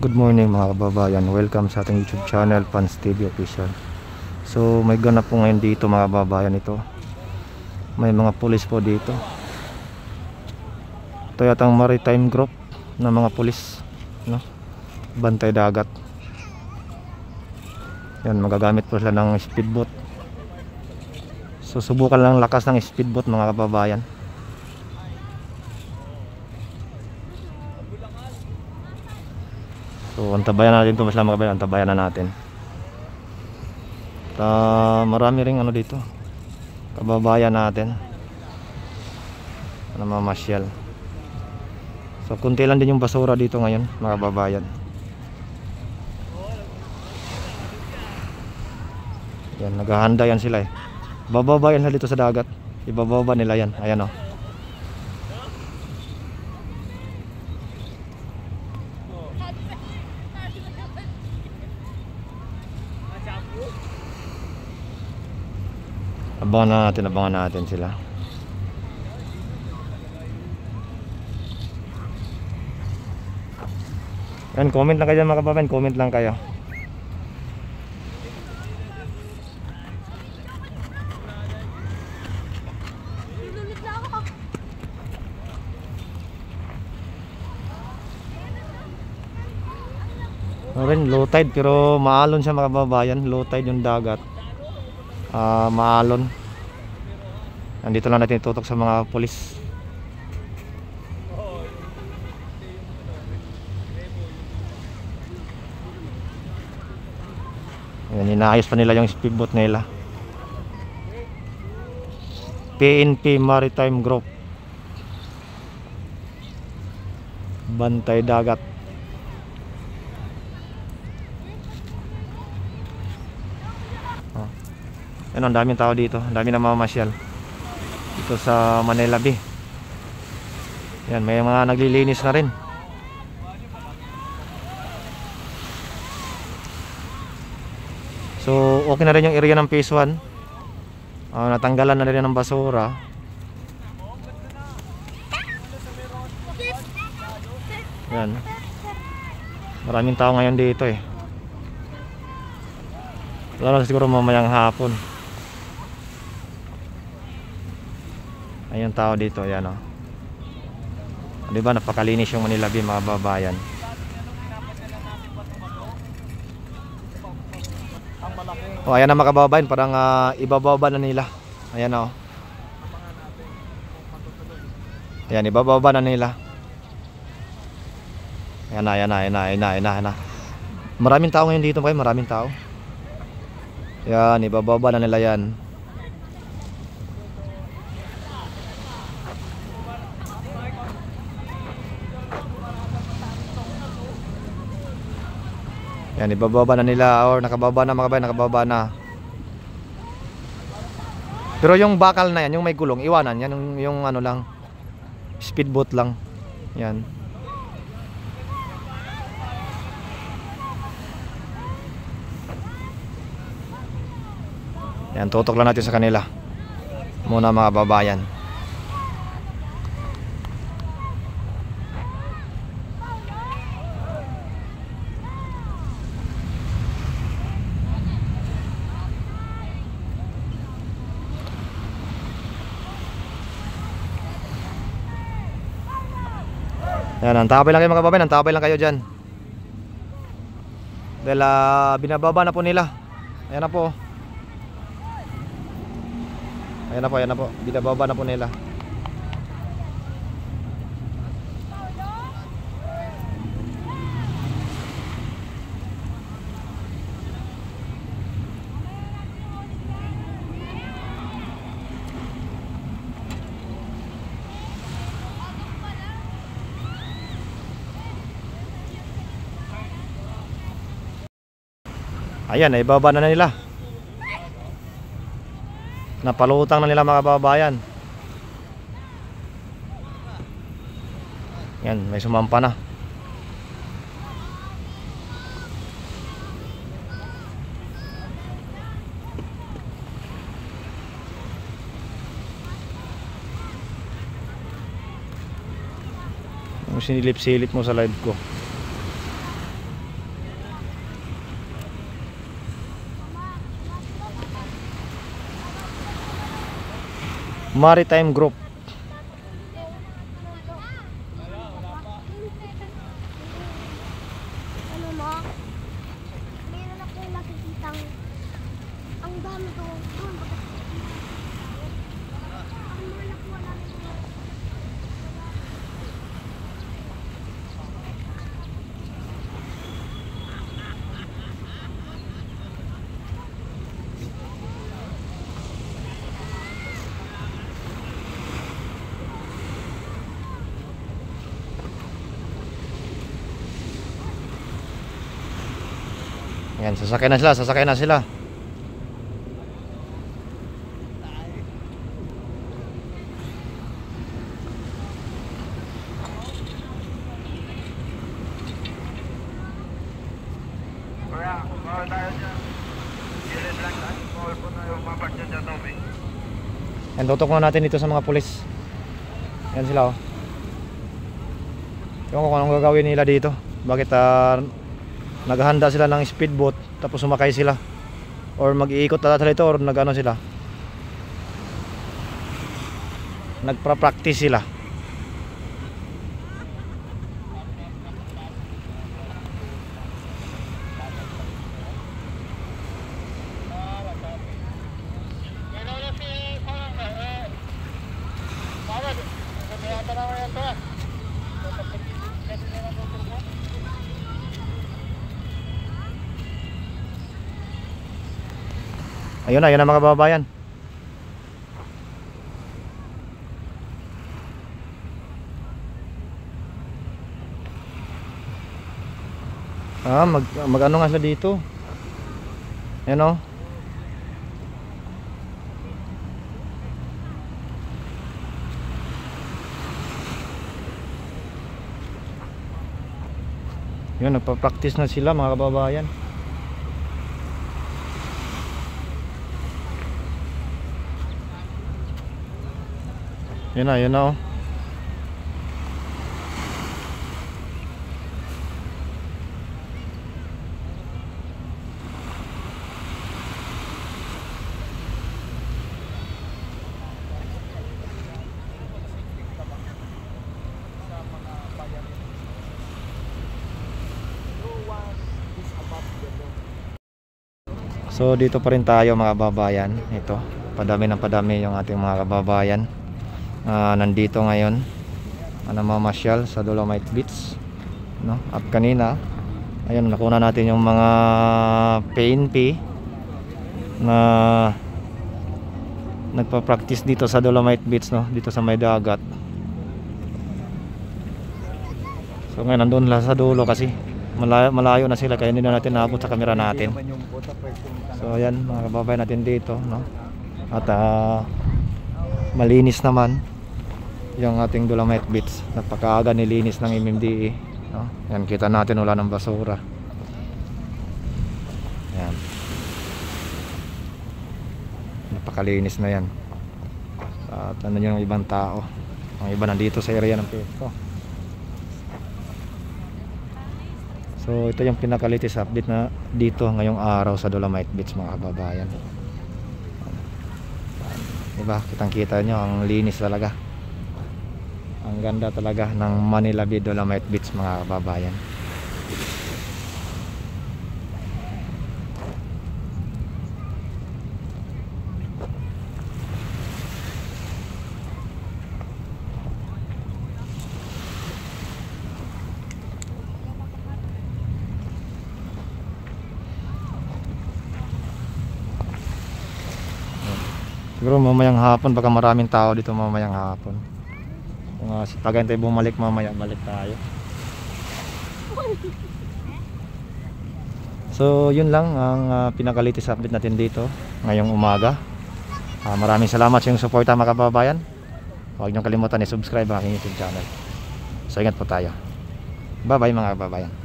Good morning mga kababayan, welcome sa ating YouTube channel, Pans TV Official. So may ganap po ngayon dito mga kababayan. Ito may mga pulis po dito. Ito yatang maritime group na mga pulis, no? Bantay dagat. Yan, magagamit po sila ng speedboat. So subukan lang lakas ng speedboat mga kababayan. So antabayan natin ito, mas lang mga kababayan, antabayan na natin. Marami ring ano dito, kababayan natin na mamasyal. So kunti lang din yung basura dito ngayon mga kababayan. Yan, naghahanda yan sila eh. Bababa yan dito sa dagat. Ibababa nila yan. Ayan o. Abangan natin sila. Yan, comment lang kayo mga kababayan, comment lang kayo. Low tide pero maalon siya mga kababayan. Low tide yung dagat. Maalon. Nandito lang natin tutok sa mga pulis. Ayan, inaayos pa nila yung speedboat nila. PNP Maritime Group, Bantay Dagat. Yan, ang daming tao dito, ang daming namamasyal dito sa Manila Bay. Yan, may mga naglilinis na rin. So okay na rin yung area ng Phase 1. Natanggalan na rin ng basura. Yan, maraming tao ngayon dito eh. Lalo siguro mamayang hapon. Ayun tao dito, ayan o. Diba napakalinis yung Manila Bay mga babayan. O ayan na mga kababayan, parang ibababa na nila. Ayan o. Ayan, ibababa na nila. Ayan na. Maraming tao ngayon dito kayo, maraming tao. Yan, ibababa na nila yan. Yan, ibababa na nila. Or nakababa na mga kababayan, nakababa na. Pero yung bakal na yan, yung may gulong, iwanan yan, yung ano lang, speedboat lang. Yan. Yan, tutok lang natin sa kanila muna mga babayan. Yan, antabay lang kayo mga kababayan, antabay lang kayo dyan. Dahil binababa na po nila. Ayan na po. Ayan na po, binababa na po nila. Ayan, naibaba na nila. Napalutang na nila mga kababayan. Yan, may sumampa na. Yung sinilip-silip mo sa live ko. Maritime Group. Ano na? Meron akong nakikitang ang dami doon. Doon bakit? Ang malak wala nito. Yan, sasakay na sila, sasakay na sila. Kaya, bawal tayo dyan. Gilid lang tayo. Bawal po tayo mapag dyan dyan, Tommy. Yan, tutok na natin dito sa mga pulis. Yan sila oh. Ewan ko kung anong gagawin nila dito. Bakit naghahanda sila ng speedboat tapos sumakay sila, or mag-iikot na sila ito, or nag-ano sila, nagpa-practice sila. Ayun na mga kababayan. Mag-ano nga sila dito. Ayan o. Yun, nagpa-practice na sila mga kababayan. Yun na oh. So dito pa rin tayo mga kababayan. Ito, padami ng padami yung ating mga kababayan. Nandito ngayon namamasyal sa Dolomite Beach, no? At kanina ayun, nakuna natin yung mga PNP na nagpa-practice dito sa Dolomite Beach, no? Dito sa may dagat. So ngayon nandun lang sa dulo kasi malayo na sila, kaya hindi na natin naabot sa camera natin. So ayan mga kababayan natin dito, no? At malinis naman yung ating Dolomite Beach. Napakaaga nilinis ng MMDA, no? Yan, kita natin wala ng basura. Yan, napakalinis na yan. At ano yung ibang tao, ang iba nandito sa area ng Pesco. So ito yung pinaka-latest update na dito ngayong araw sa Dolomite Beach mga kababayan. Diba, kitang kita nyo ang linis talaga. Ang ganda talaga ng Manila Bay Dolomite Beach mga kababayan. Siguro mamayang hapon, baka maraming tao dito mamayang hapon. Kung pag tayo bumalik mamaya, balik tayo. So yun lang ang pinaka-latest update natin dito ngayong umaga. Maraming salamat sa inyong suporta mga kababayan. Huwag niyong kalimutan i-subscribe ang aking YouTube channel. So ingat po tayo. Bye bye mga kababayan.